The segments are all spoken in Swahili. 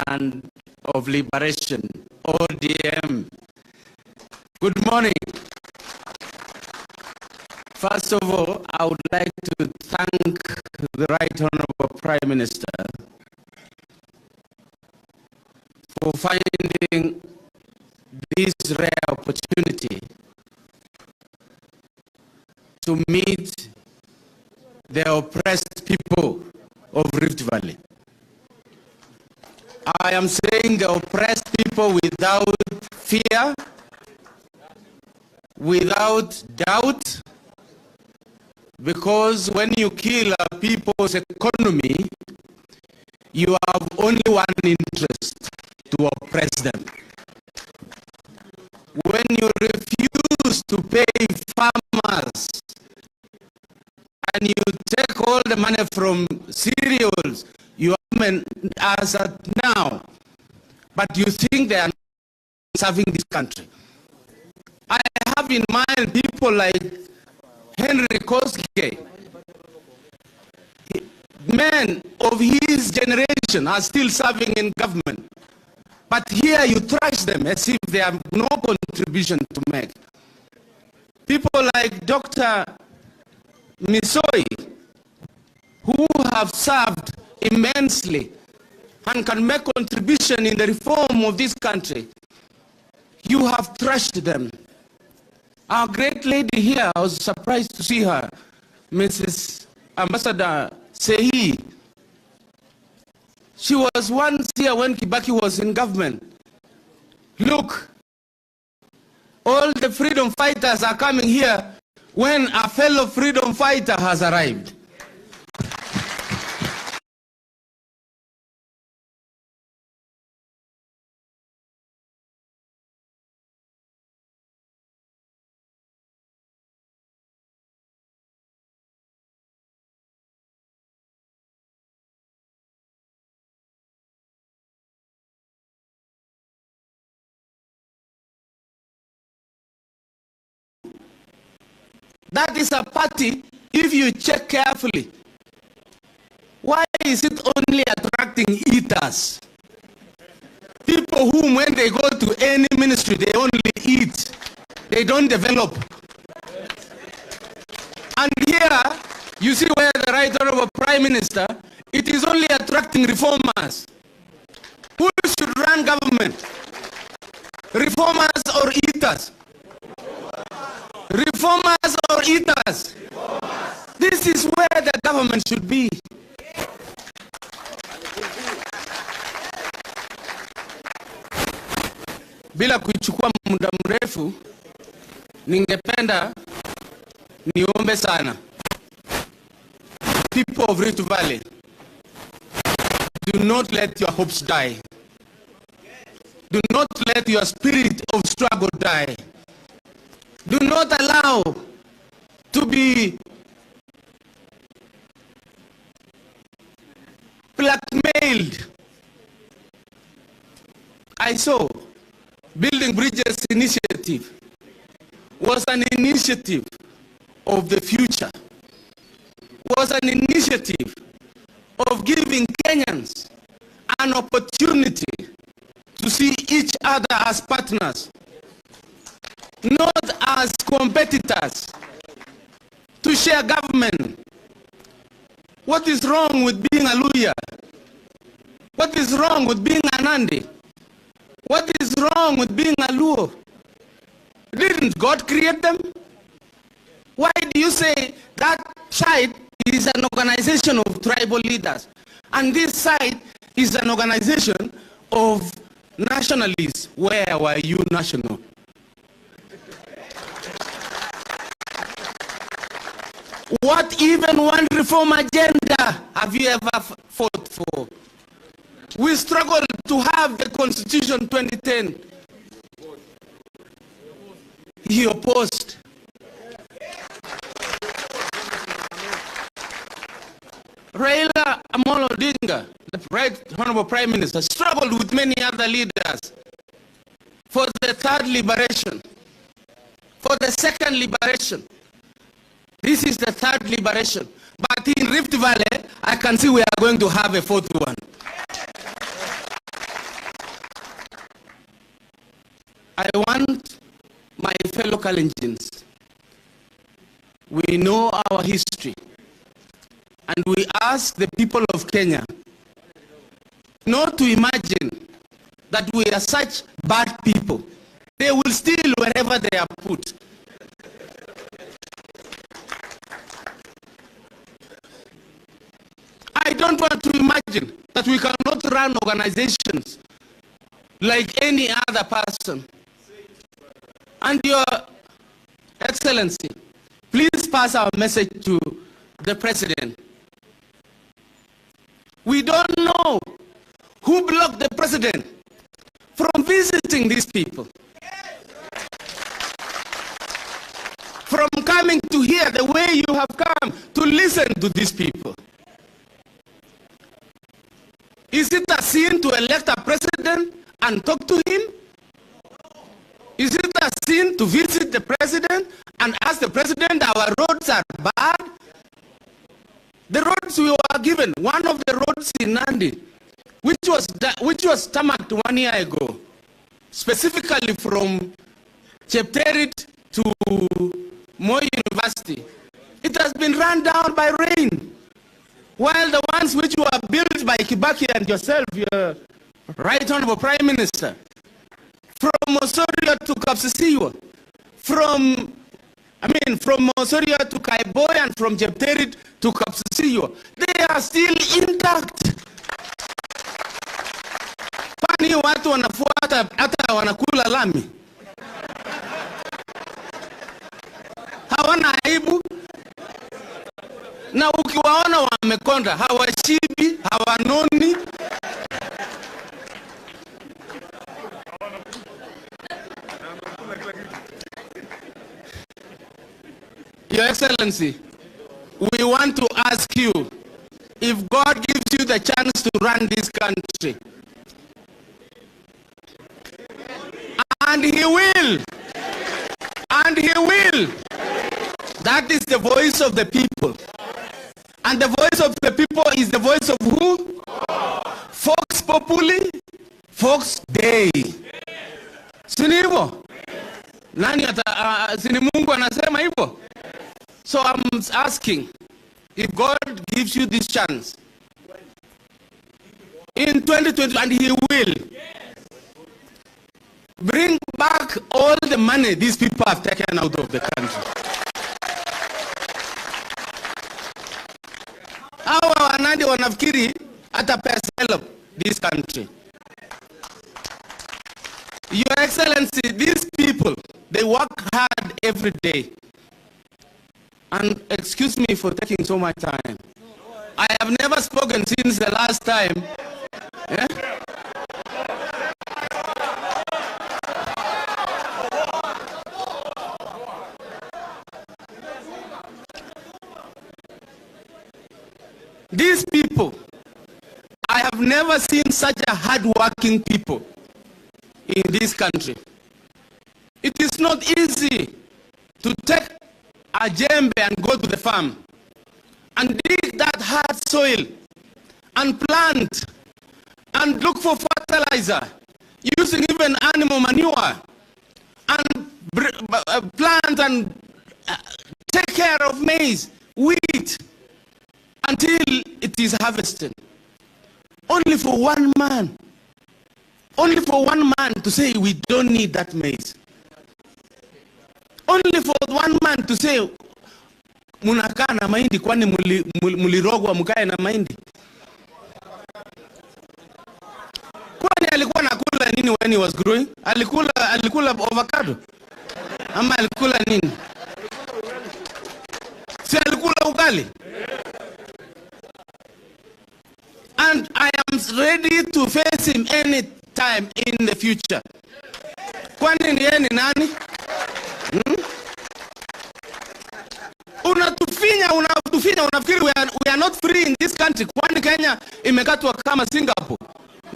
and of Liberation, ODM. Good morning. First of all, I would like to thank the Right Honorable Prime Minister for finding this rare opportunity to meet the oppressed people of Rift Valley. I am saying the oppressed people without fear, without doubt, because when you kill a people's economy, you have only one interest: to oppress them. When you refuse to pay farmers and you take all the money from cereals, you are as at now, but you think they are serving this country. I have in mind people like Henry Koske. Men of his generation are still serving in government. But here you trash them as if they have no contribution to make. People like Dr. Misoi, who have served immensely and can make contribution in the reform of this country, you have trashed them. Our great lady here, I was surprised to see her, Mrs. Ambassador Sehi. She was once here when Kibaki was in government. Look, all the freedom fighters are coming here when a fellow freedom fighter has arrived. That is a party, if you check carefully. Why is it only attracting eaters? People whom when they go to any ministry, they only eat. They don't develop. And here, you see where the Right Honorable Prime Minister, it is only attracting reformers. Who should run government? Reformers or eaters? Reformers or eaters? Reformers. This is where the government should be. Bila kuchukua muda mrefu, ningependa niombe sana. People of Rift Valley, do not let your hopes die. Do not let your spirit of struggle die. Do not allow to be blackmailed. I saw Building Bridges initiative was an initiative of the future, was an initiative of giving Kenyans an opportunity to see each other as partners, not as competitors, to share government. What is wrong with being a Luya? What is wrong with being a Nandi? What is wrong with being a Luo? Didn't God create them? Why do you say that side is an organization of tribal leaders and this side is an organization of nationalists? Where were you national? What even one reform agenda have you ever fought for? We struggled to have the Constitution 2010. He opposed. Raila Amolo Odinga, the Right Honorable Prime Minister, struggled with many other leaders for the third liberation, for the second liberation. This is the third liberation. But in Rift Valley, I can see we are going to have a fourth one. I want my fellow Kalenjins, we know our history, and we ask the people of Kenya not to imagine that we are such bad people. They will steal wherever they are put. I don't want to imagine that we cannot run organizations like any other person. And Your Excellency, please pass our message to the President. We don't know who blocked the President from visiting these people, from coming to hear the way you have come to listen to these people. Is it a sin to elect a president and talk to him? Is it a sin to visit the president and ask the president, our roads are bad? The roads we were given, one of the roads in Nandi, which was tarmacked 1 year ago, specifically from Chepterit to Moi University, it has been run down by rain. While the ones which were built by Kibaki and yourself, your Right Honorable Prime Minister, from Osorio to Kapsisiwa, from Osorio to Kaiboy and from Chepterit to Kapsisiwa, they are still intact. Pani watu wanafuata hata wanakula lami. Hawana aibu. Na ukiwaona wamekonda, hawashibi, hawanoni. Your Excellency, we want to ask you, if God gives you the chance to run this country, and He will, that is the voice of the people. And the voice of the people is the voice of who? Vox Populi, Vox Dei. Sini hivyo? Nani sini Mungu anasema hivyo? So I'm asking, if God gives you this chance in 2020, and He will, bring back all the money these people have taken out of the country. Hawa wanandi wanafikiri help this country. Your Excellency, these people, they work hard every day. And excuse me for taking so much time. I have never spoken since the last time. Yeah? These people, I have never seen such a hard-working people in this country. It is not easy to take a jembe and go to the farm and dig that hard soil and plant and look for fertilizer, using even animal manure, and plant and take care of maize, wheat, until it is harvested. Only for one man to say we don't need that maize. Only for one man to say munakaa na mahindi kwani mulirogwa mkae na mahindi. Kwani alikuwa nakula nini when he was growing? Alikula avocado? Ama alikula nini? Si alikula ugali? And I am ready to face him any time in the future. Kwani ni yeye ni nani? Unatufinya, unafikiri we are not free in this country. Kwani Kenya imekatwa kama Singapore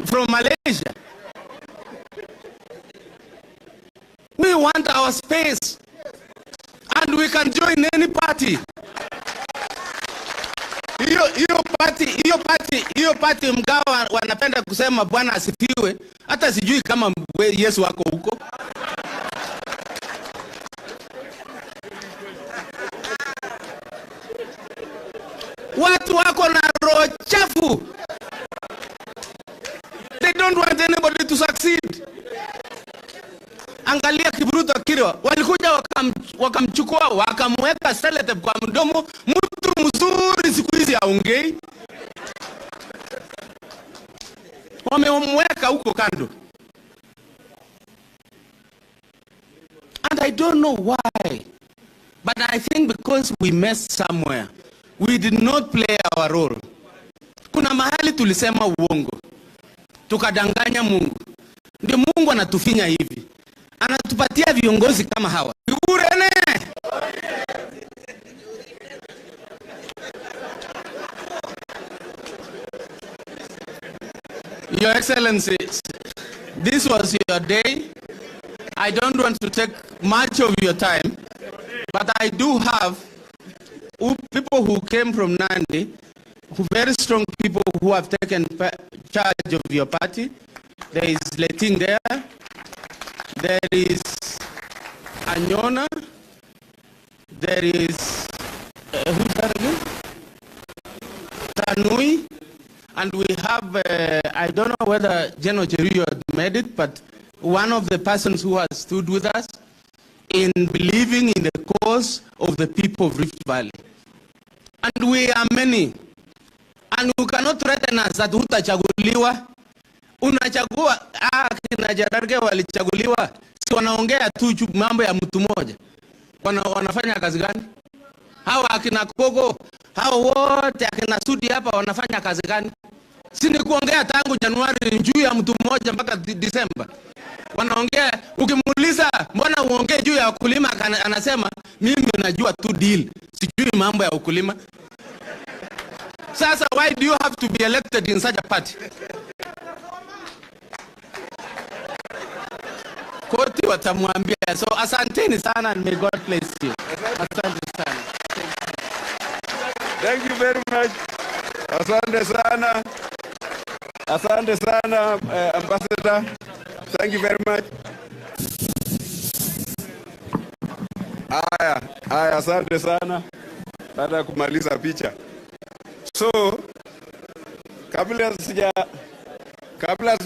from Malaysia? We want our space, and we can join any party. Hiyo party mgawa wanapenda kusema Bwana asifiwe, hata sijui kama Yesu wako huko. Watu wako na roho chafu. They don't want anybody to succeed. Angalia Kibruto Kirwa, walikuja wakamchukua wakamweka selete kwa mdomo. Mtu mzuri siku hizi haongei, wamemweka huko kando. And I don't know why, but I think because we messed somewhere, we did not play our role. Kuna mahali tulisema uongo, tukadanganya Mungu, ndio Mungu anatufinya hivi, anatupatia viongozi kama hawa. Urene Your Excellencies, this was your day. I don't want to take much of your time, but I do have people who came from Nandi, very strong people who have taken charge of your party. There is Leting there. There is Anyona. There is who's that again? Tanui. And we have, I don't know whether General Cheruyo had made it, but one of the persons who has stood with us in believing in the cause of the people of Rift Valley. And we are many. And you cannot threaten us that hutachaguliwa. Unachagua, kina Jararge walichaguliwa. Si wanaongea tu mambo ya mtu mmoja. Wanafanya kazi gani? Hawa akina Kogo, hawa wote akina Sudi hapa wanafanya kazi gani? Si ni kuongea tangu Januari juu ya mtu mmoja mpaka Disemba. Wanaongea, ukimuuliza mbona uongee juu ya ukulima, anasema mimi najua tu deal, sijui mambo ya ukulima. Sasa why do you have to be elected in such a party? Koti watamwambia. So asanteni sana and may God bless you. Asante sana. Thank you very much. Asante sana. Asante sana, Ambassador. Thank you very much. Haya, asante sana. Baada ya kumaliza picha. So, kabla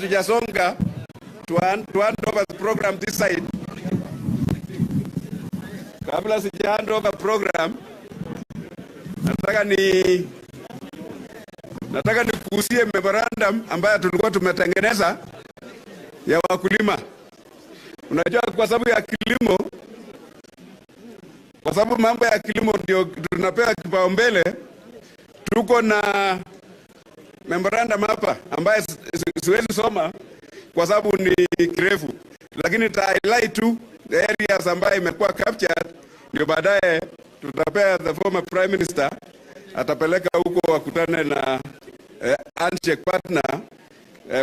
sijasonga to hand over the program this side. Kabla sija hand over program, nataka nikuhusie memorandum ambayo tulikuwa tumetengeneza ya wakulima. Unajua kwa sababu ya kilimo, kwa sababu mambo ya kilimo ndio tunapewa kipaumbele, tuko na memorandum hapa ambayo siwezi soma kwa sababu ni kirefu, lakini nita highlight tu the areas ambayo imekuwa captured, ndio baadaye tutapea the former prime minister, atapeleka huko wakutane na handshake partner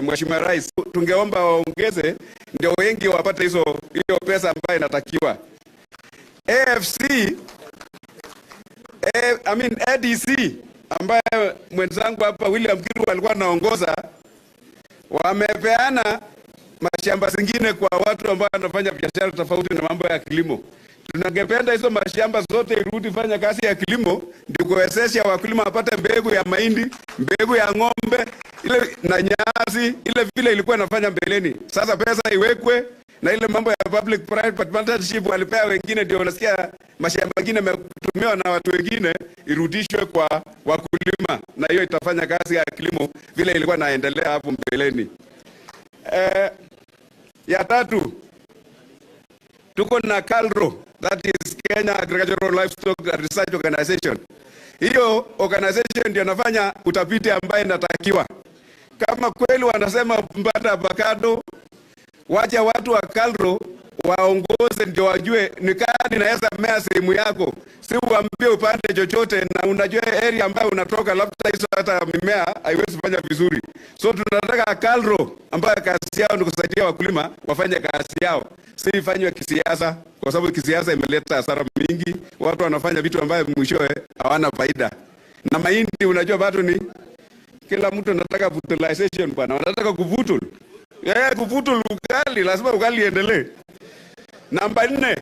Mheshimiwa Rais. Tungeomba waongeze ndio wengi wapate hiyo pesa ambayo inatakiwa. ADC ambaye mwenzangu hapa William Kiru alikuwa anaongoza, wamepeana mashamba zingine kwa watu ambao wanafanya biashara tofauti na mambo ya kilimo. Tunangependa hizo mashamba zote irudi fanya kazi ya kilimo, ndio kuwezesha wakulima wapate mbegu ya mahindi, mbegu ya ng'ombe, ile na nyasi, ile vile ilikuwa inafanya mbeleni. Sasa pesa iwekwe na ile mambo ya public private partnership walipea wengine, ndio unasikia mashamba mengine yametumiwa na watu wengine, irudishwe kwa wakulima, na hiyo itafanya kazi ya kilimo vile ilikuwa inaendelea hapo mbeleni. Ya tatu, tuko na KALRO, that is Kenya Agricultural Livestock Research Organization. Hiyo organization ndio inafanya utafiti ambaye inatakiwa. Kama kweli wanasema mpata avocado, wacha watu wa KALRO waongoze ndio wajue ni kani naweza mea sehemu yako. Si uambie upande chochote na unajua area ambayo unatoka labda hizo hata mimea haiwezi fanya vizuri. So tunataka KALRO ambayo kazi yao ni kusaidia wakulima wafanye kazi yao, si ifanywe kisiasa, kwa sababu kisiasa imeleta hasara mingi. Watu wanafanya vitu ambavyo mwishowe hawana faida. Na mahindi unajua bado ni kila mtu anataka fertilization bwana, wanataka kuvutul. Kuvutul ugali, lazima ugali iendelee. Namba 4,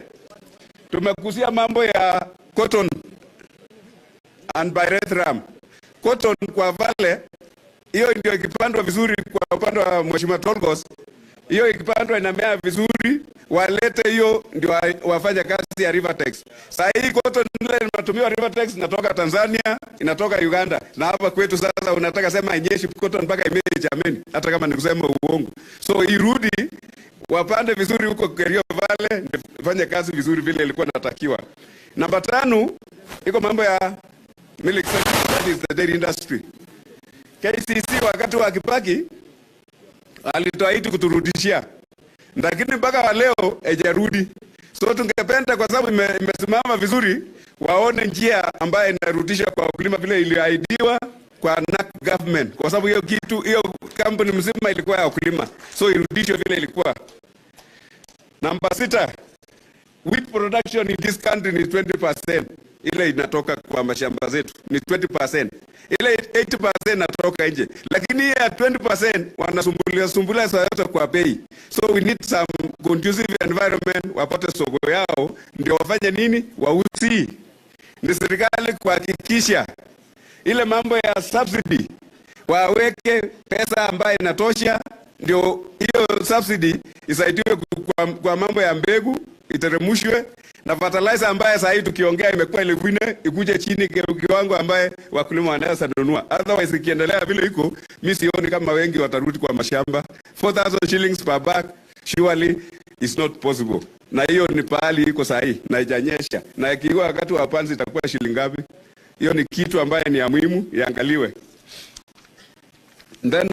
tumekusia mambo ya cotton and pyrethrum. cotton kwa Vale, hiyo ndio ikipandwa vizuri kwa upande wa Mheshimiwa Tolgos. Hiyo ikipandwa inamea vizuri, walete hiyo ndio wafanye kazi ya Rivertex. Sasa hii cotton ile inatumiwa Rivertex inatoka Tanzania, inatoka Uganda. Na hapa kwetu sasa unataka sema inyeshi cotton mpaka imee jameni, hata kama ni kusema uongo. So irudi wapande vizuri huko Kerio Vale, ifanye kazi vizuri vile ilikuwa inatakiwa. Namba 5 iko mambo ya milk sector, that is the dairy industry. KCC wakati wa Kibaki alitoahidi kuturudishia, lakini mpaka wa leo haijarudi. So tungependa kwa sababu imesimama vizuri, waone njia ambayo inarudisha kwa wakulima vile iliahidiwa kwa NAC government, kwa sababu hiyo kitu, hiyo kampuni mzima ilikuwa ya wakulima, so irudishwe vile ilikuwa. Namba 6, wheat production in this country ni 20%. Ile inatoka kwa mashamba zetu ni 20%. Ile 80% natoka nje. Lakini ya 20% wanasumbulia yote kwa bei. So we need some conducive environment, wapate soko yao ndio wafanye nini? Wauzi. Ni serikali kuhakikisha ile mambo ya subsidy waweke pesa ambayo inatosha, ndio hiyo subsidy isaidiwe kwa mambo ya mbegu iteremushwe, na fertilizer ambaye sasa hivi tukiongea imekuwa ile kwine ikuje chini kiwango ambaye wakulima wanaweza nunua. Otherwise ikiendelea vile iko, mimi sioni kama wengi watarudi kwa mashamba. 4,000 shillings per bag surely is not possible. Na hiyo ni pahali iko sahihi na haijanyesha. Na ikiwa wakati wa panzi itakuwa shilingi ngapi? Hiyo ni kitu ambaye ni ya muhimu iangaliwe. Then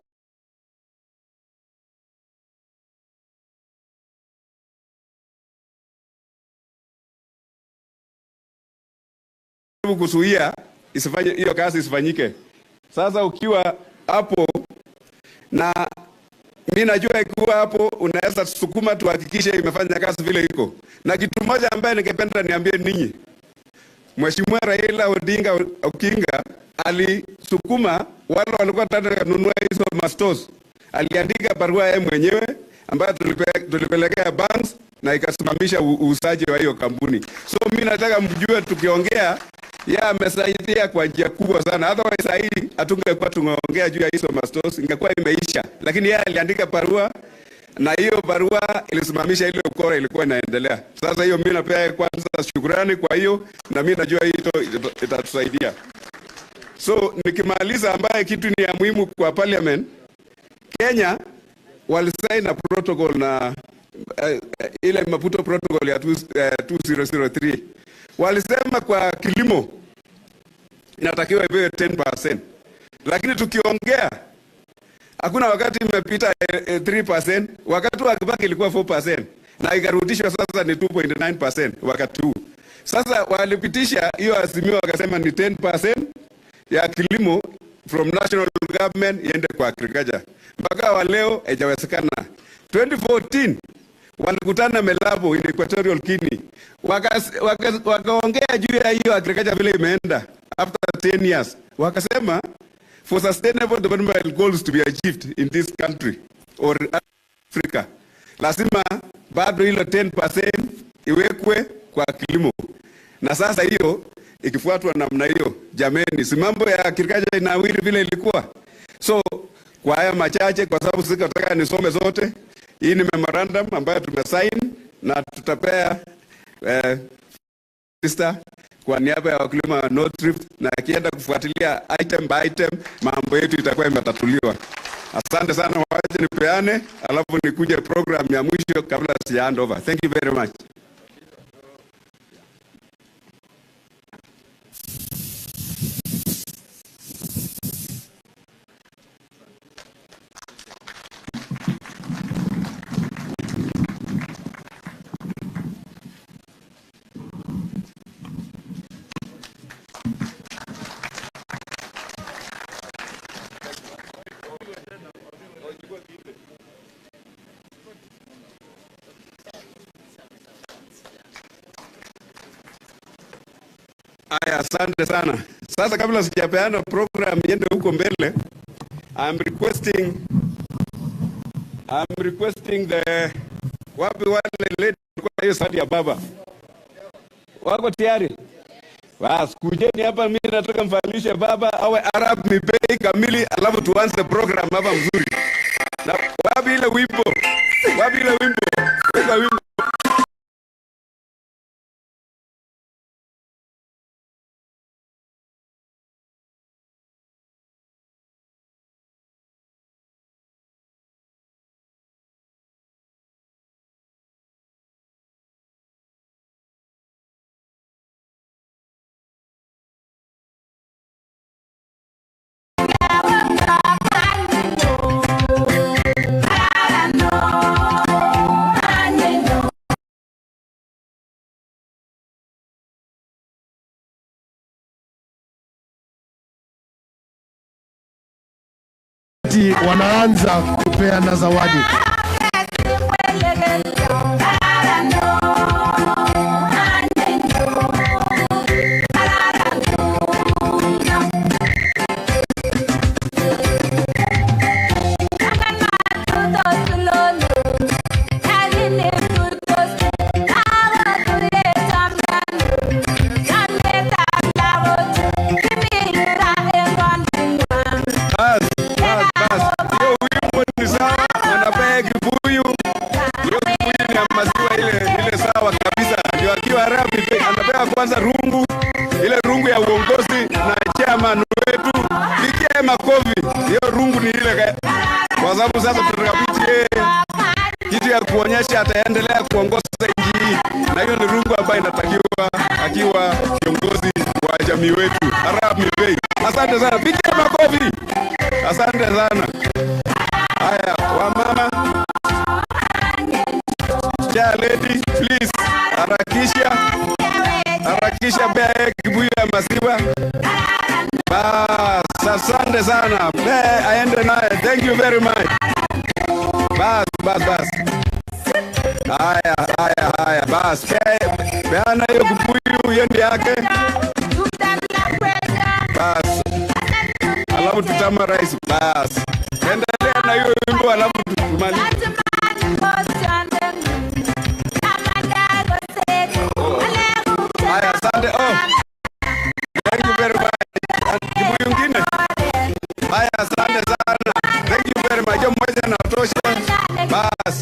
kuzuia isifanye hiyo kazi isifanyike. Sasa ukiwa hapo, na mimi najua ikiwa hapo unaweza sukuma tuhakikishe imefanya kazi vile iko. Na kitu moja ambaye ningependa niambie ninyi, Mheshimiwa Raila Odinga alisukuma wale walikuwa wanataka kununua hizo mastos, aliandika barua yeye mwenyewe ambayo tulipelekea banks na ikasimamisha uuzaji wa hiyo kampuni. So mimi nataka mjue tukiongea ya amesaidia kwa njia kubwa sana. Otherwise hii hatungekuwa tunaongea juu ya hizo mastos, ingekuwa imeisha. Lakini yeye aliandika barua na hiyo barua ilisimamisha ile ukora ilikuwa inaendelea. Sasa hiyo mimi napea kwanza shukrani kwa hiyo, na mimi najua hii itatusaidia. So nikimaliza ambaye kitu ni ya muhimu kwa parliament, Kenya walisaini na protocol na ile Maputo protocol ya 2003. Walisema kwa kilimo inatakiwa iwe 10%. Lakini tukiongea hakuna wakati imepita 3%, wakati wa Kibaki ilikuwa 4% na ikarudishwa sasa ni 2.9% wakati huu. Sasa walipitisha hiyo azimio wakasema ni 10% ya kilimo from national government iende kwa agriculture. Mpaka wa leo haijawezekana. 2014 walikutana Melabo in Equatorial Guinea. Wakaongea juu ya hiyo agriculture vile imeenda after 10 years. Wakasema for sustainable development goals to be achieved in this country or Africa, lazima bado hilo 10% iwekwe kwa kilimo. Na sasa hiyo ikifuatwa namna hiyo, jameni, si mambo ya agriculture inawiri vile ilikuwa. So kwa haya machache, kwa sababu sisi tunataka nisome zote, hii ni memorandum ambayo tumesign na tutapea sister kwa niaba ya wakulima wa North Rift, na akienda kufuatilia item by item mambo yetu itakuwa imetatuliwa. Asante sana, waje nipeane alafu nikuje program ya mwisho kabla ya hand over. Thank you very much. Aya, asante sana. Sasa kabla sijapeana program yende huko mbele, I'm requesting the wapi wale lady kwa hiyo sadi ya baba. Wako tayari? Bas, kujeni hapa, mimi nataka mfanyishe baba awe Arab mipei kamili, alafu tuanze program hapa mzuri. Na wapi ile wimbo? Wapi ile wimbo? Weka wimbo. Wanaanza kupeana zawadi. Kwanza rungu ile rungu ya uongozi na chairman wetu pigie makofi. Hiyo rungu ni ile, kwa sababu sasa tutakapitie kitu ya kuonyesha ataendelea kuongoza nchi hii, na hiyo ni rungu ambayo inatakiwa akiwa kiongozi wa jamii wetu. Arab Mibei, asante sana, pigie makofi, asante sana. Haya, wamama, chair lady, please harakisha bea kibuyu ya maziwa. Bas, asante sana. Bea aende naye. Thank you very much. Bas. Haya. Bas, beana hiyo kibuyu, hiyo ndi yake. Bas. Alafu tutama rais. Bas. Endelea na hiyo wimbo, alafu tumalize. Asante. Thank you very much. Kibuyu ngine. Haya, asante sana. Thank you very much. Hiyo moja inatosha. Bas.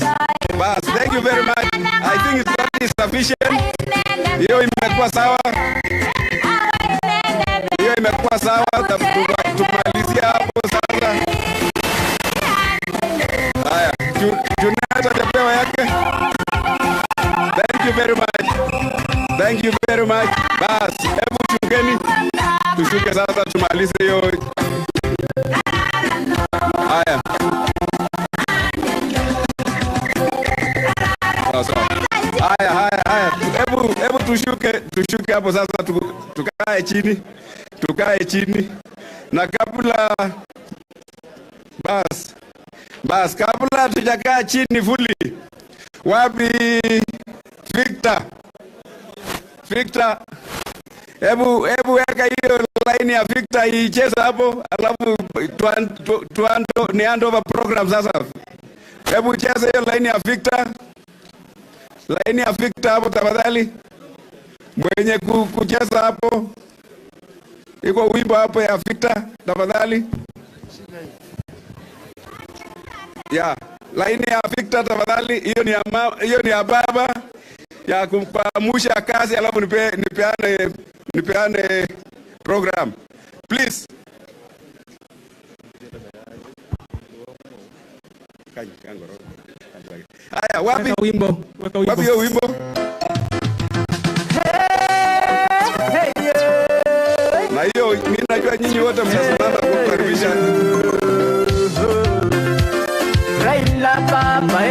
Thank you very much. I think that is sufficient. Hiyo imekuwa sawa. Tumalizia hapo sasa. Haya, Junata japewa yake. Thank you very much. Bas, hebu shukeni. Tushuke sasa tumalize hiyo. Haya. Haya. Hebu tushuke hapo sasa, tukae chini. Na kabla kabla tujakaa chini fully. Wapi Victor, hebu weka hiyo line ya Victor icheza hapo, alafu ni hand over program sasa. Hebu cheza hiyo line ya Victor hapo tafadhali. Mwenye kucheza hapo, iko wimbo hapo ya Victor tafadhali. Ya, line ya Victor tafadhali. Hiyo ni ya baba ya kupamusha kazi, alafu nipeane program please. Haya, wapi wimbo? Wapi hiyo wimbo? Na hiyo mimi najua nyinyi wote mnasimama kukaribisha Raila baba.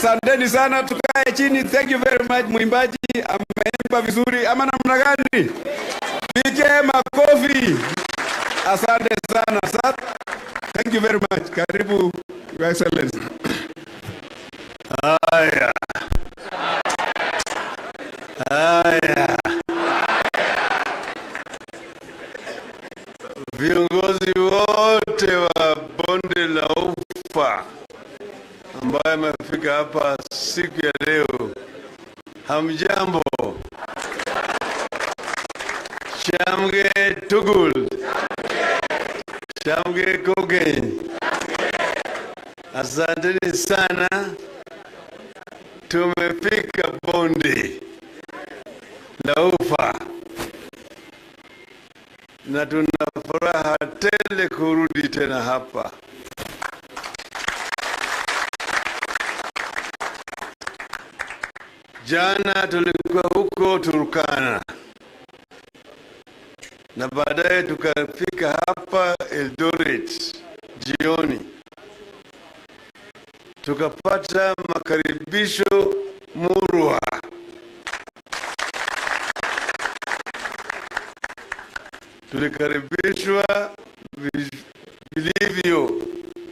Asanteni sana, tukae chini. Thank you very much. Mwimbaji ameimba vizuri ama namna gani? Pige makofi. Asante sana. Thank you very much. Karibu, Your Excellency. Haya. Viongozi wote wa bonde la Ufa ambaye amefika hapa siku ya leo, hamjambo. Chamge Tugul, Chamge Kogen. Asanteni sana, tumefika bonde la Ufa na tuna furaha tele kurudi tena hapa. Jana tulikuwa huko Turkana na baadaye tukafika hapa Eldoret jioni, tukapata makaribisho murwa. Tulikaribishwa vilivyo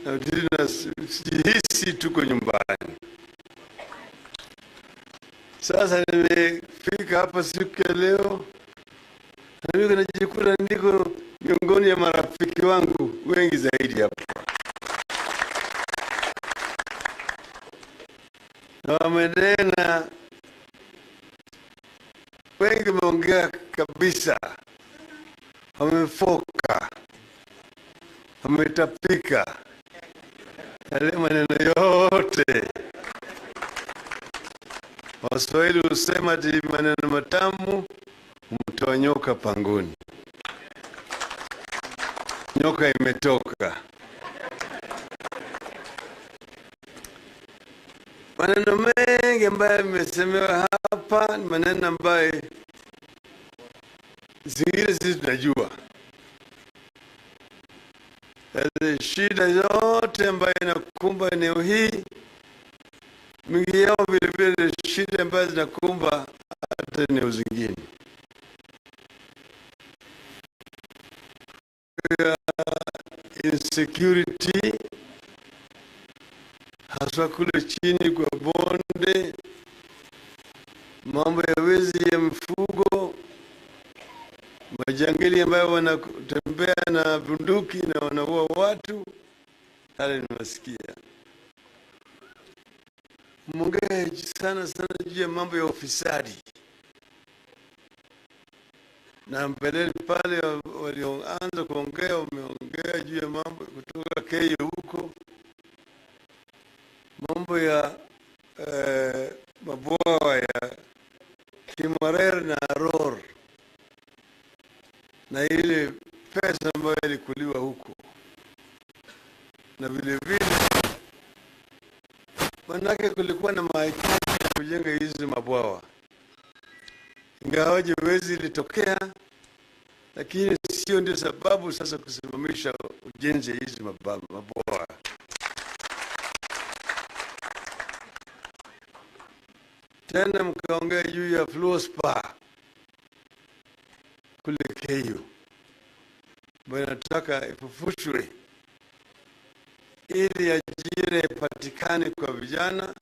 na tunahisi tuko nyumbani. Sasa nimefika hapa siku ya leo, na mimi najikuta ndiko miongoni ya marafiki wangu wengi zaidi hapa. Na wamenena, wengi wameongea kabisa, wamefoka, wametapika, yale maneno yote. Waswahili husema ati maneno matamu humtoa nyoka pangoni. Nyoka imetoka. Maneno mengi ambayo yamesemewa hapa ni maneno ambayo zingine sisi tunajua. Yale shida zote ambayo inakumba eneo hii, mingi yao vile vile shida ambazo zinakumba hata eneo zingine. Insecurity, haswa kule chini kwa bonde, mambo ya wezi ya mifugo, majangili ambayo wanatembea na bunduki na wanaua watu, hali nimesikia. Mwongea sana juu ya mambo ya ufisadi. Na mbeleni pale walioanza kuongea, wameongea juu ya mambo kutoka Kenya huko, mambo ya mabwawa ya Kimarer na Aror, na ile pesa ambayo ilikuliwa huko, na vile vile manake kulikuwa na mahitaji ya kujenga hizi mabwawa. Ingawaje wezi ilitokea, lakini sio ndio sababu sasa kusimamisha ujenzi hizi mabwawa. Tena mkaongea juu ya Flow Spa kule Keyo, ambayo nataka ifufushwe ili ajira ipatikane kwa vijana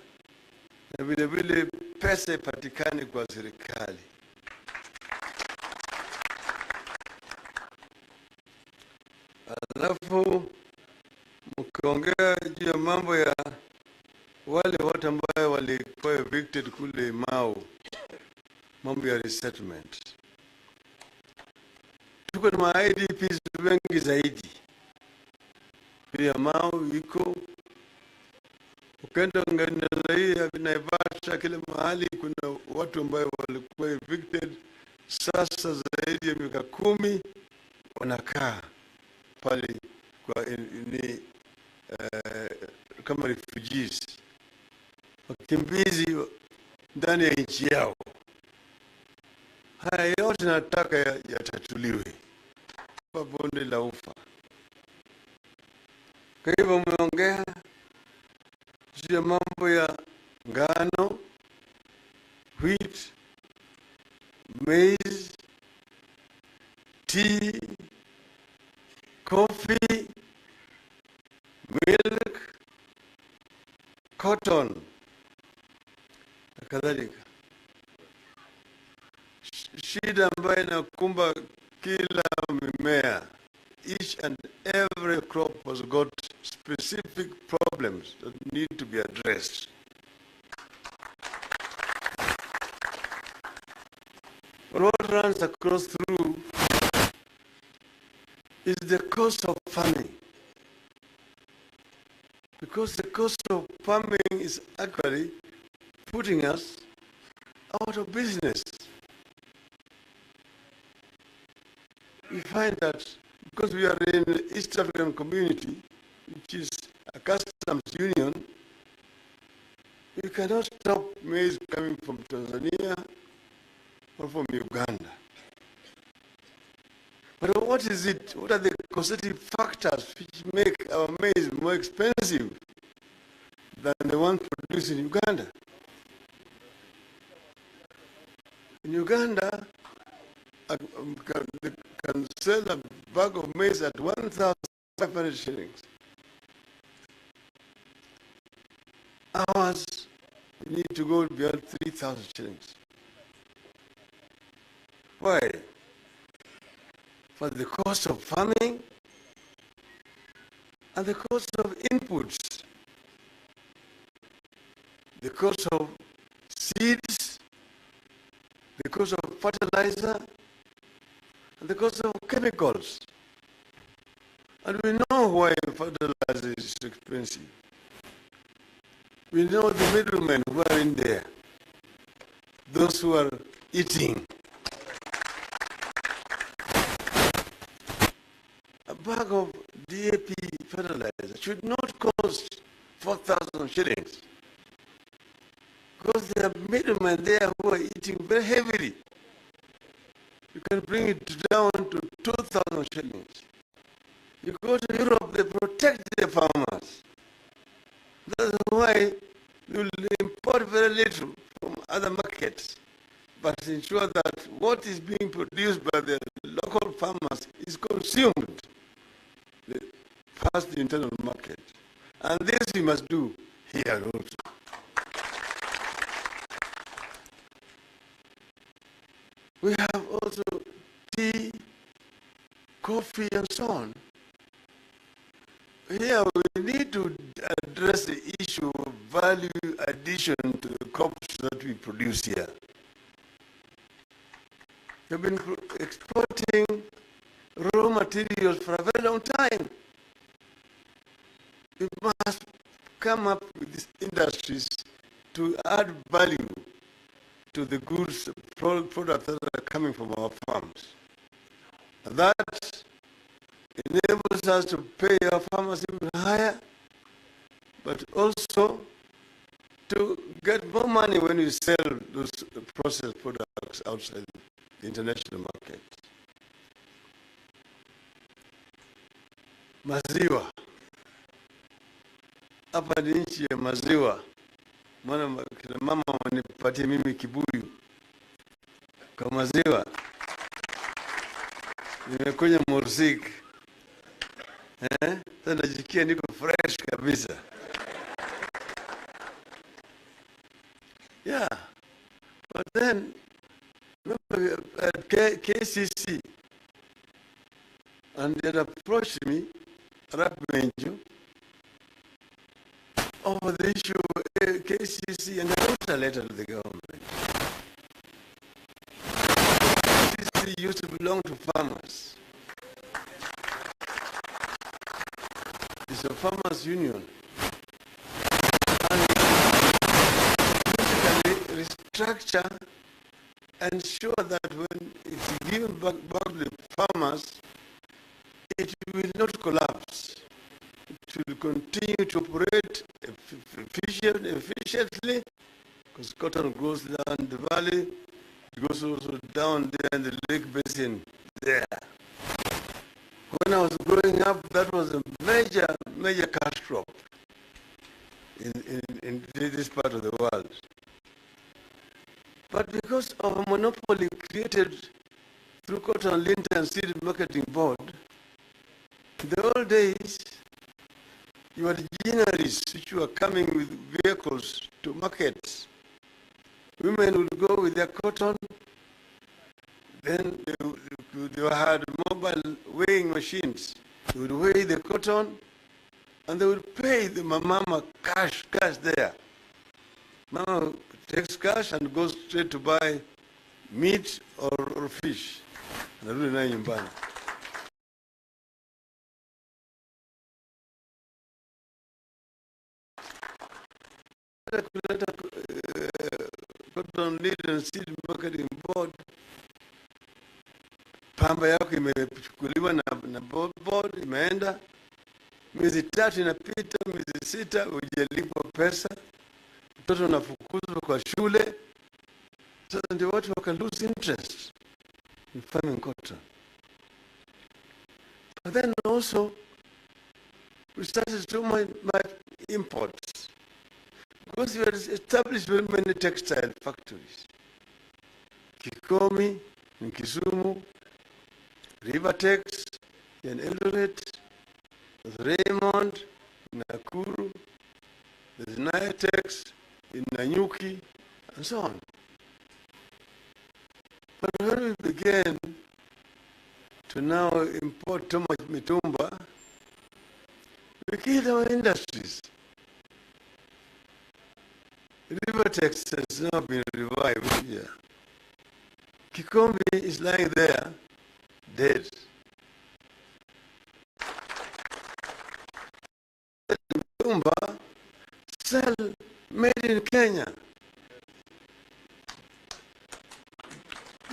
na vile vile pesa ipatikane kwa serikali. Alafu mkaongea juu ya mambo ya wale watu ambao walikuwa evicted kule Mau, mambo ya resettlement. Tuko na ma-IDPs wengi zaidi. Pia Mau iko, ukenda Nganeza hii, Naivasha, kila mahali kuna watu ambao walikuwa evicted. Sasa zaidi ya miaka 10 wanakaa pale kwa kama refugees, wakimbizi ndani ya nchi yao. Haya yote nataka yatatuliwe kwa bonde la Ufa. Kwa hivyo umeongea juu ya mambo ya ngano, wheat, maize, tea, coffee, milk, cotton na kadhalika. Shida ambayo inakumba kila mimea, each and every crop has got specific problems that need to be addressed. But what runs across through is the cost of farming. Because the cost of farming is actually putting us out of business. We find that because we are in the East African community, which is a customs union, we cannot stop maize coming from Tanzania or from Uganda. But what is it? What are the causative factors which make our maize more expensive than the one produced in Uganda? In Uganda, they can sell a bag of maize at 1,500 shillings. Ours, we need to go beyond 3,000 shillings. Why? For the cost of farming and the cost of inputs, the cost of seeds, the cost of fertilizer, and the cost of chemicals. And we know why fertilizer is expensive. We know the middlemen who are in there, those who are eating. A bag of DAP fertilizer should not cost 4,000 shillings because there are middlemen there who are eating very heavily. You can bring it down to 2,000 shillings. You go to Europe, they protect their farmers. That's why you will import very little from other markets, but ensure that what is being produced by the local farmers is consumed past the internal market. And this we must do here also. We have also tea, coffee, and so on. Here we need to address the issue of value addition to the crops that we produce here. We've been exporting raw materials for a very long time. We must come up with these industries to add value to the goods, products that are coming from our farms. And that enables us to pay our farmers even higher, but also to get more money when we sell those processed products outside the international market. Maziwa. Hapa ni nchi ya maziwa. Mwana kina mama wanipatie mimi kibuyu kwa maziwa. Nimekunywa Mursik. Sasa najikia niko fresh kabisa. Yeah. But then, remember at KCC, and they had approached me, Rap Menju, over the issue of KCC, and I wrote a letter to the government. KCC used to belong to farmers. It's a farmers' union. And basically restructure and ensure that when it's given back to the farmers, it will not collapse. It will continue to operate efficiently, because cotton grows down the valley, it goes also down there in the lake basin there. When I was growing up, that was a major cash crop in in this part of the world. But because of a monopoly created through Cotton, Lint and Seed Marketing Board, in the old days, you had ginaries which were coming with vehicles to markets. Women would go with their cotton, then they had mobile weighing machines. They would weigh the cotton, and they would pay the mama cash there. Mama takes cash and goes straight to buy meat or fish. Narudi nyumbani. Cotton Lead and Seed Marketing Board, pamba yako imechukuliwa na board, imeenda miezi 3 inapita, miezi 6 hujalipwa pesa, mtoto unafukuzwa kwa shule. Sasa ndio watu waka lose interest in farming cotton. But then also we started to my imports, because we had established very many textile factories. Kikomi in Kisumu, Rivertex in Eldoret, there's Raymond in Nakuru, there's Niatex in Nanyuki, and so on. But when we began to now import too much mitumba, we killed our industries. Rivertex has now been revived here. Kikombi is lying there, dead. Mitumba sell made in Kenya.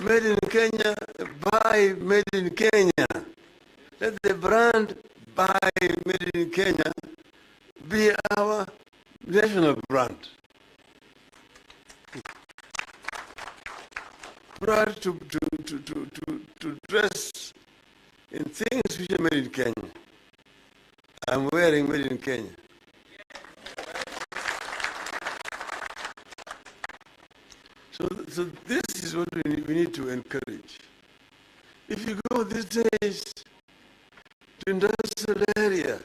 Made in Kenya, buy made in Kenya. Let the brand buy made in Kenya be our national brand. Proud to dress in things which are made in Kenya. I'm wearing made in Kenya. So this is what we need to encourage. If you go these days to industrial area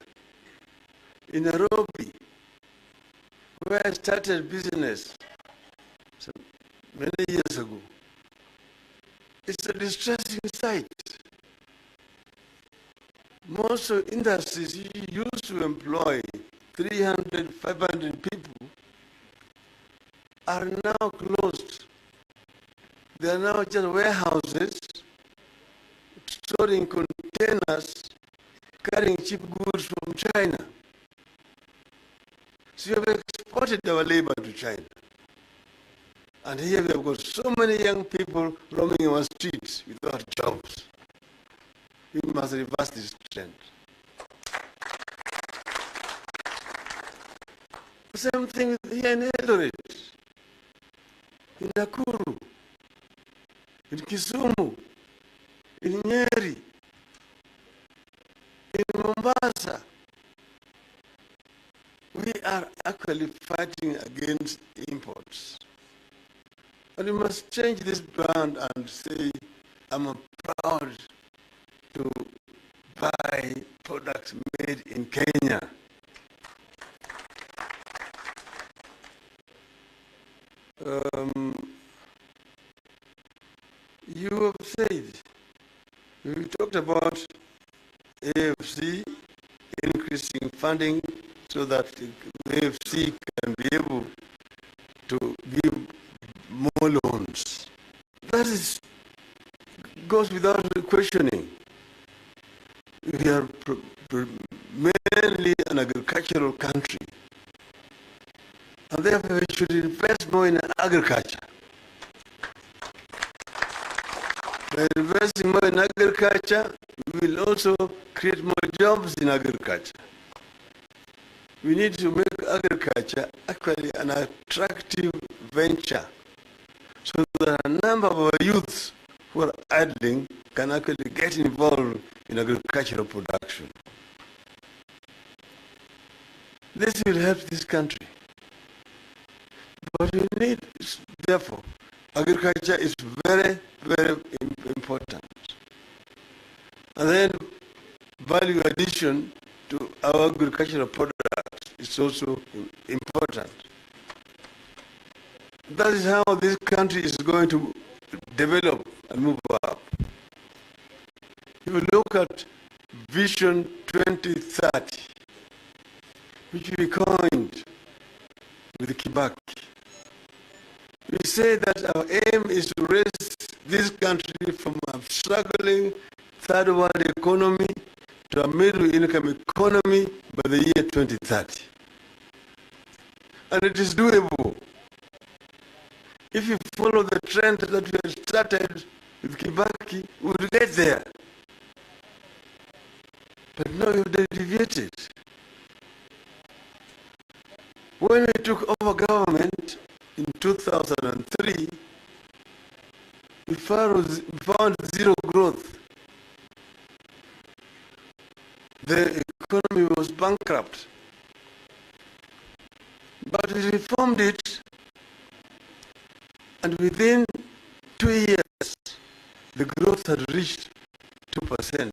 in Nairobi, where I started business many years ago, it's a distressing sight. Most of industries used to employ 300, 500 people are now closed. They are now just warehouses storing containers, carrying cheap goods from China. So we have exported our labor to China. And here we have got so many young people roaming our streets without jobs. We must reverse this trend. The same thing here in Eldoret, in Nakuru, in Kisumu, in Nyeri, in Mombasa. We are actually fighting against imports. And we must change this brand and say, I'm proud to buy products made in Kenya. You have said, we talked about AFC increasing funding so that AFC can be able to give more loans. That goes without questioning. We are mainly an agricultural country, and therefore we should invest more in agriculture. By investing more in agriculture, we will also create more jobs in agriculture. We need to make agriculture actually an attractive venture, so that a number of our youths who are idling can actually get involved in agricultural production. This will help this country. What you need is, therefore, agriculture is very, very important. And then value addition to our agricultural products is also important. That is how this country is going to develop and move up. If you look at Vision 2030, which we coined with Kibaki, we say that our aim is to raise this country from a struggling third world economy to a middle income economy by the year 2030. And it is doable. If you follow the trend that we have started with Kibaki, we will get there. But now you've deviated. When we took over government in 2003, we found zero growth. The economy was bankrupt. But we reformed it, and within 2 years, the growth had reached 2%.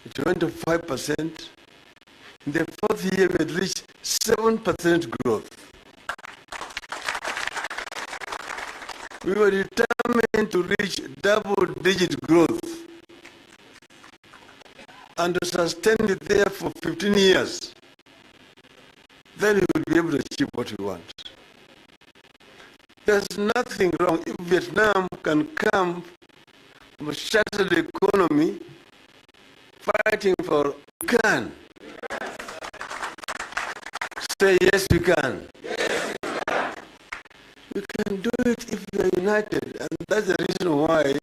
It went to 5%. In the fourth year, we had reached 7% growth. We were determined to reach double-digit growth and to sustain it there for 15 years. Then we will be able to achieve what we want. There's nothing wrong if Vietnam can come from a shattered economy fighting for we can. Say yes, we can. Yes, we can. We can do it if we are united, and that's the reason why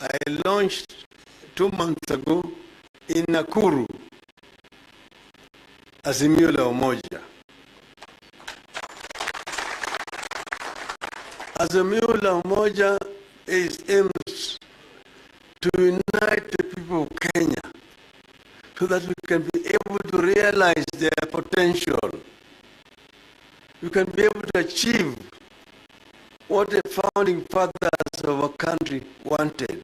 I launched 2 months ago in Nakuru Azimio la Umoja. Azimio la Umoja aims to unite the people of Kenya so that we can be able to realize their potential. We can be able to achieve what the founding fathers of our country wanted.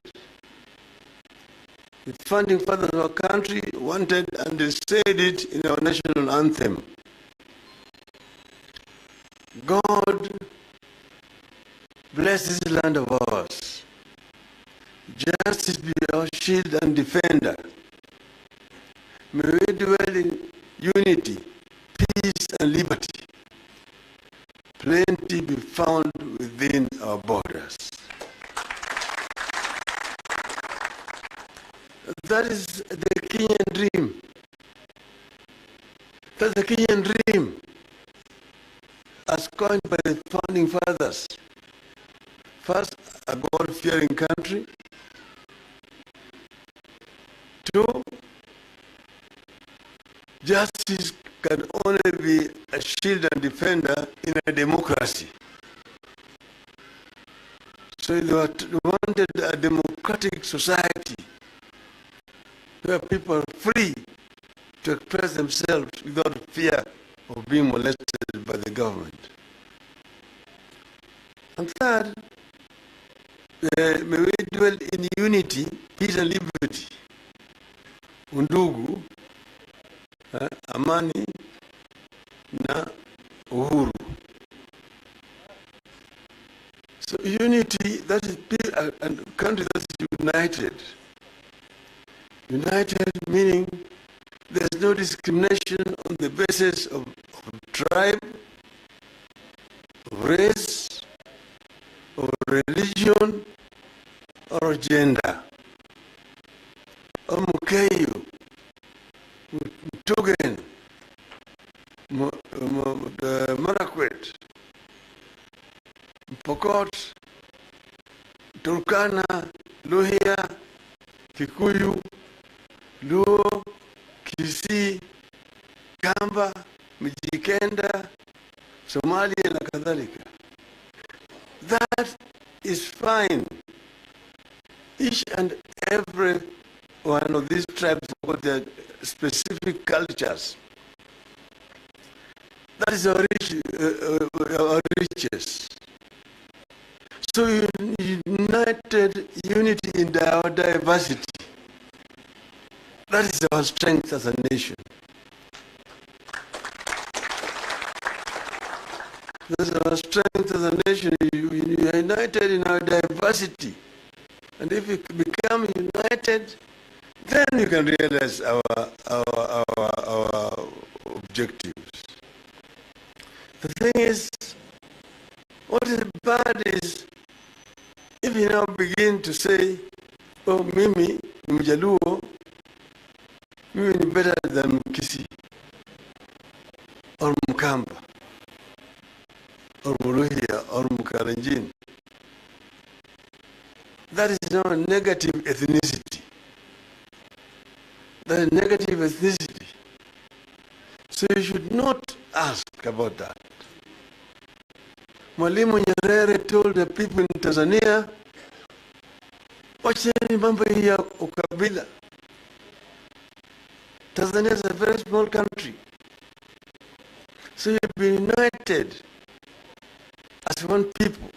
The founding fathers of our country wanted, and they said it in our national anthem. God bless this land of ours. Justice be our shield and defender. May we dwell in unity, peace, and liberty. Plenty be found within our borders. That is the Kenyan dream. That's the Kenyan dream, as coined by the founding fathers. First, a God-fearing country. 2, justice can only be a shield and defender in a democracy. So they wanted a democratic society where people are free to express themselves without fear of being molested by the government. And third, may we dwell in unity, peace, and liberty. Undugu, amani, na uhuru. So unity, that is a country that is united. United meaning there's no discrimination on the basis of tribe, of race, of religion, or gender, or Mukeyu, Tugen, Marakwet, Pokot, Turkana, Luhia, Kikuyu, Luo, Kisii, Kamba, Mijikenda, Somalia, na kadhalika. That is fine. Each and every one of these tribes have got their specific cultures. That is our our riches. So united unity in our diversity. That is our strength as a nation. That's our strength as a nation. We are united in our diversity. And if we become united, then you can realize our objectives. The thing is, what is bad is, if you now begin to say, oh, mimi, Mjaluo, mimi ni better than Mkisi, or Mkamba, or Muluhia, or Mkaranjin. That is now a negative ethnicity. That is negative ethnicity. So you should not ask about that. Mwalimu Nyerere told the people in Tanzania, wacheni mambo ya ukabila. Tanzania is a very small country. So you be united as one people.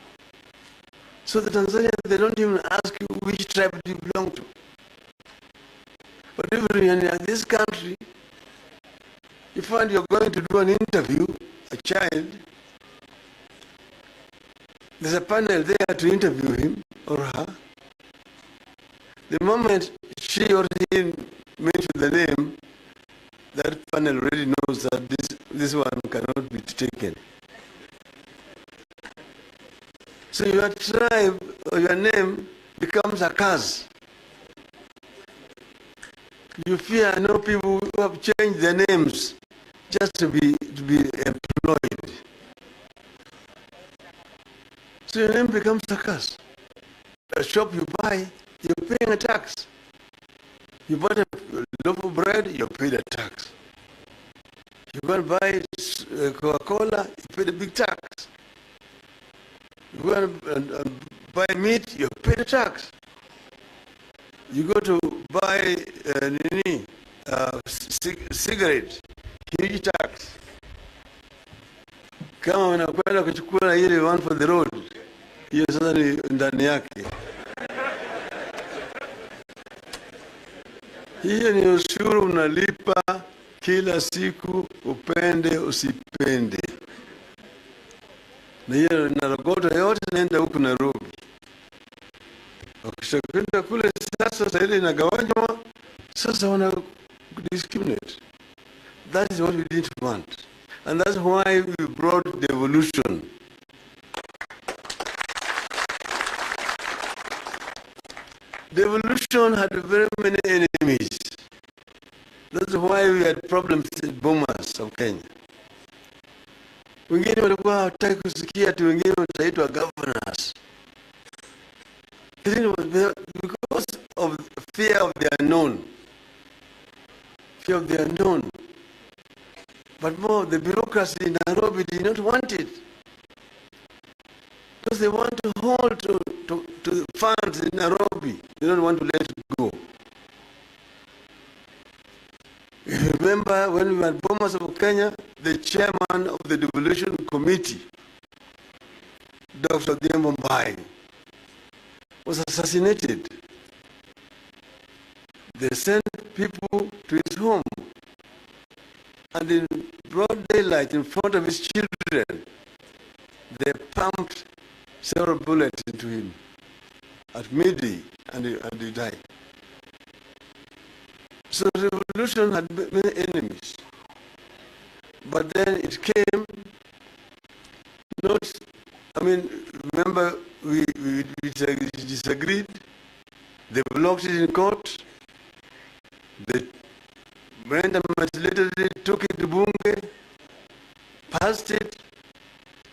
So the Tanzania, they don't even ask you which tribe do you belong to. But if you're in this country, you find you're going to do an interview, a child, there's a panel there to interview him or her. The moment she or he mentions the name, that panel already knows that this one cannot be taken. So your tribe or your name becomes a curse. You fear no people who have changed their names just to be employed. So your name becomes a curse. A shop you buy, you're paying a tax. You bought a loaf of bread, you pay the tax. You go and buy Coca-Cola, you pay the big tax. You go and buy meat, you pay the tax. You go to buy cigarette, huge tax. Kama unakwenda kuchukua ile one for the road, hiyo sasa ni ndani yake. Hiyo ni ushuru unalipa kila siku, upende usipende. Na hiyo narogota yote naenda huku Nairobi. Wakishakwenda kule sasa ile inagawanywa, sasa wana discriminate. That is what we didn't want. And that's why we brought devolution. Devolution had very many enemies. That's why we had problems with boomers of Kenya. Wengine walikuwa hawataki kusikia ati wengine wataitwa governors. Because of fear of the unknown. Fear of the unknown. But more, the bureaucracy in Nairobi did not want it. Because they want to hold to the funds in Nairobi. They don't want to let it go. You remember when we were bombers of Kenya, the chairman of the devolution committee, Dr. Diembo Mbai, was assassinated. They sent people to his home. And in broad daylight, in front of his children, they pumped several bullets into him at midday, and he died. So the revolution had many enemies. But then it came, remember we disagreed, they blocked it in court, they legislatively took it to Bunge, passed it,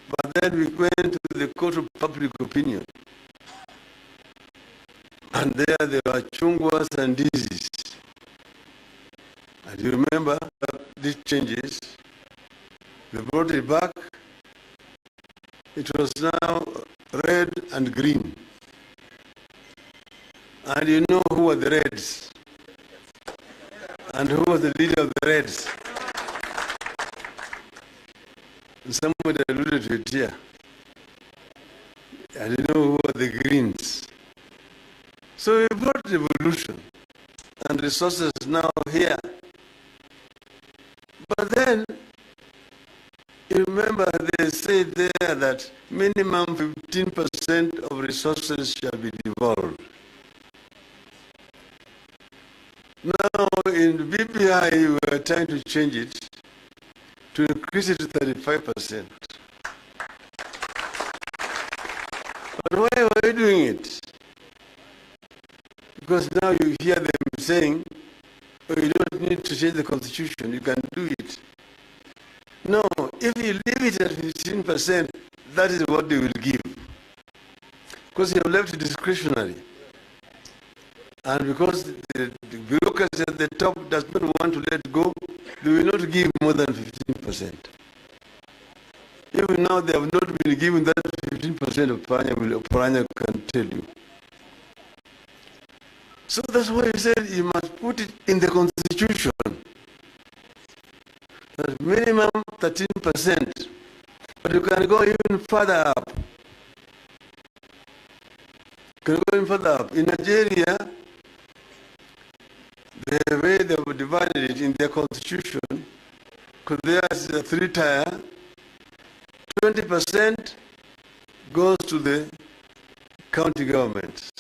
but then we went to the court of public opinion. And there were chungwas and diseases. And you remember these changes, we brought it back. It was now red and green. And you know who were the Reds? And who was the leader of the Reds? somebody alluded to it here. I don't know who are the Greens. So we brought revolution and resources now here. But then, you remember they said there that minimum 15% of resources shall be devolved. Now in BPI, we are trying to change it to increase it to 35%. But why are we doing it? Because now you hear them saying, oh, you don't need to change the constitution, you can do it. No, if you leave it at 15%, that is what they will give. Because you have left it discretionary. And because the bureaucracy at the top does not want to let go, they will not give more than 15%. Even now, they have not been given that 15% of Paranya can tell you. So that's why you said you must put it in the constitution. That minimum 13%. But you can go even further up. You can go even further up. In Nigeria, the way they have divided it in their constitution, because there is a 3-tier, 20% goes to the county governments,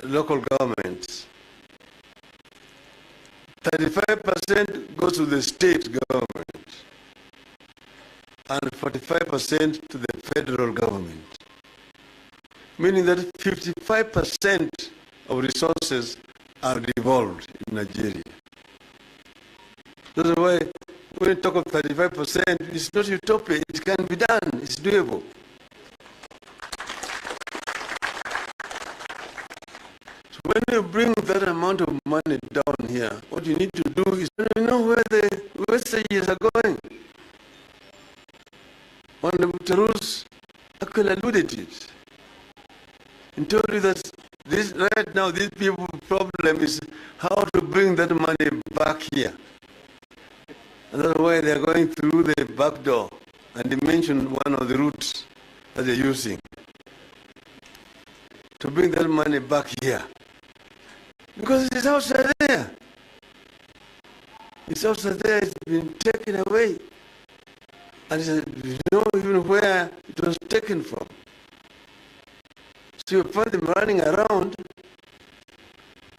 local governments. 35% goes to the state government, and 45% to the federal government. Meaning that 55% of resources are devolved in Nigeria. That's why when you talk of 35%, it's not utopia, it can be done, it's doable. So when you bring that amount of money down here, what you need to do is to know where the wastages are going. One of the rules actually alluded to it and told you that this, right now, these people's problem is how to bring that money back here. And that's why they are going through the back door. And they mentioned one of the routes that they're using to bring that money back here. Because it's outside there. It's outside there, it's been taken away. And you know even where it was taken from. So you find them running around,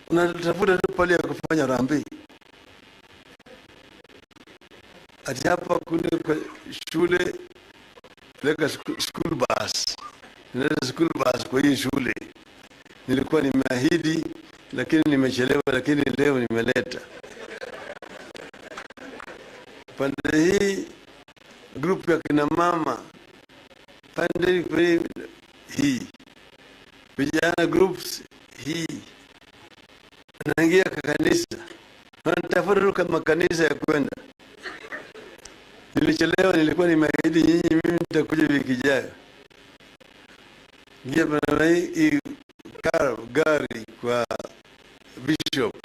unatafuta tu pale ya kufanya rambi. Ati hapa kule shule, peleka school bus. Nileta school bus kwa hii shule. Nilikuwa nimeahidi, lakini nimechelewa, lakini leo nimeleta. Pande hii, group ya kina mama, pande hii. Vijana groups hii. Naingia kwa kanisa. Wanatafuta tu kama kanisa ya kwenda. Nilichelewa, nilikuwa nimeahidi nyinyi mimi nitakuja wiki ijayo. Ngia bana hii gari kwa bishop.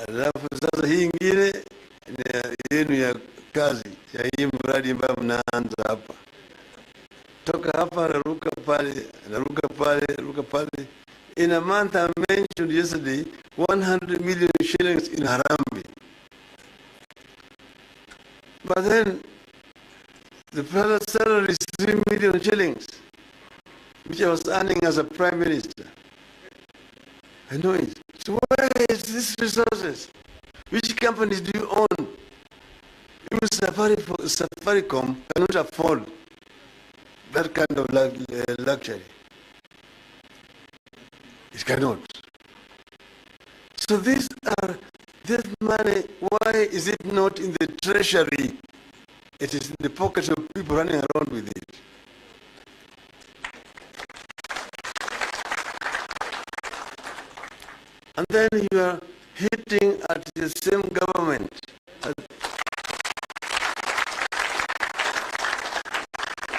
Alafu sasa hii ingine ni yenu ya kazi ya hii mradi ambao mnaanza hapa. Toka hapa naruka pale. In a month I mentioned yesterday 100 million shillings in Harambee. But then the first salary is 3 million shillings, which I was earning as a prime minister. I know it. So where is these resources? Which companies do you own? Even Safaricom cannot afford that kind of luxury. It cannot. So this money, why is it not in the treasury? It is in the pockets of people running around with it. And then you are hitting at the same government.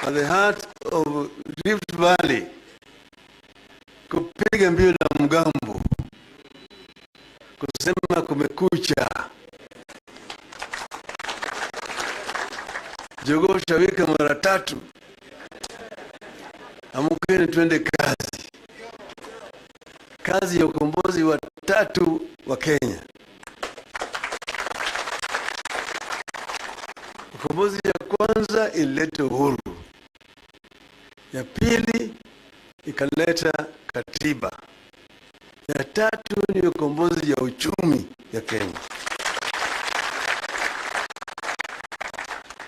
At the heart of Rift Valley, kupiga mbio na mgambo, kusema kumekucha. jogoo shawika mara 3. Amkeni twende kazi. Kazi ya ukombozi wa 3 wa Kenya. Ukombozi ya kwanza ilileta uhuru. Ya pili ikaleta katiba. Ya 3 ni ukombozi ya uchumi ya Kenya.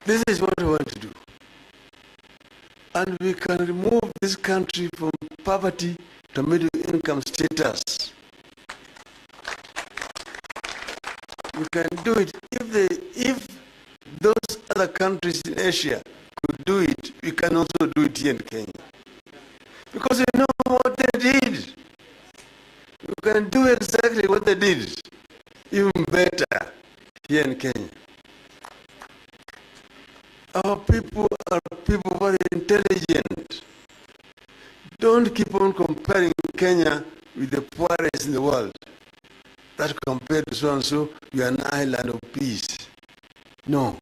This is what we want to do. And we can remove this country from poverty to middle income status. We can do it. If those other countries in Asia could do it, we can also do it here in Kenya. Because we know what they did. We can do exactly what they did, even better here in Kenya. Our people are people very intelligent. Don't keep on comparing Kenya with the poorest in the world. That compared to so and so, we are an island of peace. No.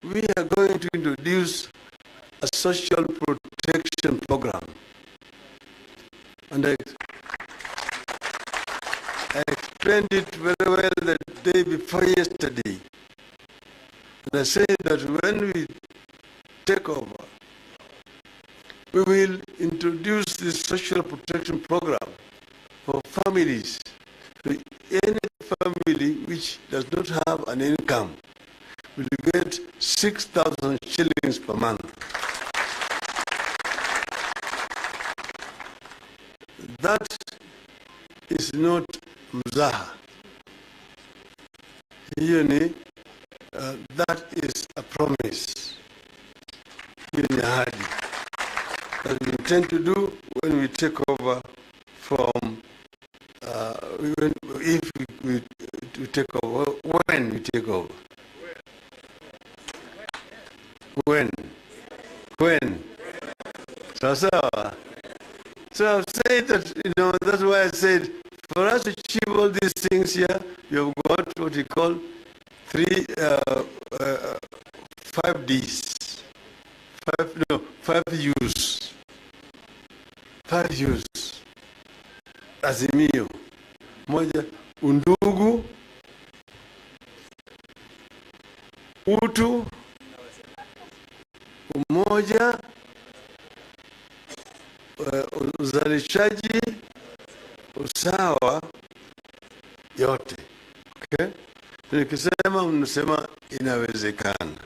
We are going to introduce a social protection program. And I explained it very well the day before yesterday. And I said that when we take over, we will introduce this social protection program for families. Any family which does not have an income will get 6,000 shillings per month. That is not mzaha. That is a promise. That we intend to do when we take over from, if we take over, when we take over. When? So I've said that, that's why I said, for us to achieve all these things here, you've got what we call 5 Ds. 5 U's. 5 U's. Azimio. Moja, undugu, utu, umoja, uzalishaji, usawa, yote. Okay? Nikisema mnasema inawezekana.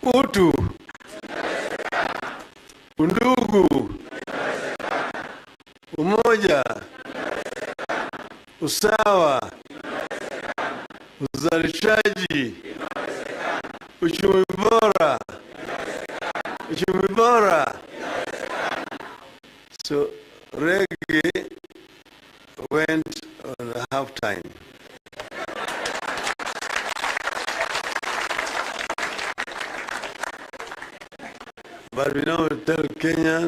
Utu, undugu, umoja, usawa, uzalishaji, uchumi bora. So reggae went on a half time. But we now tell Kenyans